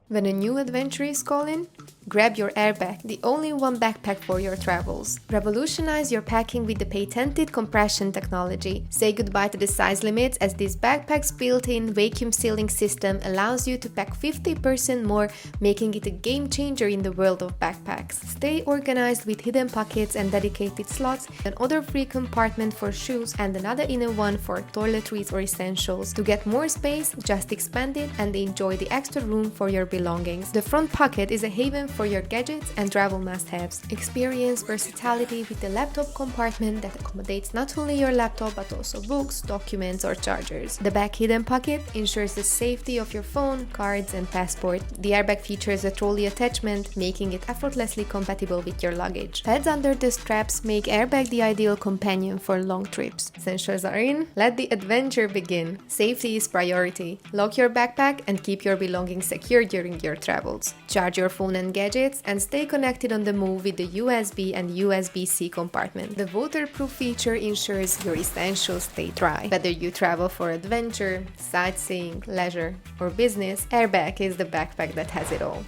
When a new adventure is calling, grab your AIRBACK, the only one backpack for your travels. Revolutionize your packing with the patented compression technology. Say goodbye to the size limits, as this backpack's built-in vacuum sealing system allows you to pack 50% more, making it a game changer in the world of backpacks. Stay organized with hidden pockets and dedicated slots, another free compartment for shoes and another inner one for toiletries or essentials. To get more space, just expand it and enjoy the extra room for your belongings. The front pocket is a haven for your gadgets and travel must-haves. Experience versatility with the laptop compartment that accommodates not only your laptop but also books, documents or chargers. The back hidden pocket ensures the safety of your phone, cards and passport. The AIRBACK features a trolley attachment, making it effortlessly compatible with your luggage. Pads under the straps make AIRBACK the ideal companion for long trips. Essentials are in, let the adventure begin. Safety is priority. Lock your backpack and keep your belongings secure during your travels. Charge your phone and gadgets and stay connected on the move with the USB and USB-C compartment. The waterproof feature ensures your essentials stay dry. Whether you travel for adventure, sightseeing, leisure or business, AIRBACK is the backpack that has it all.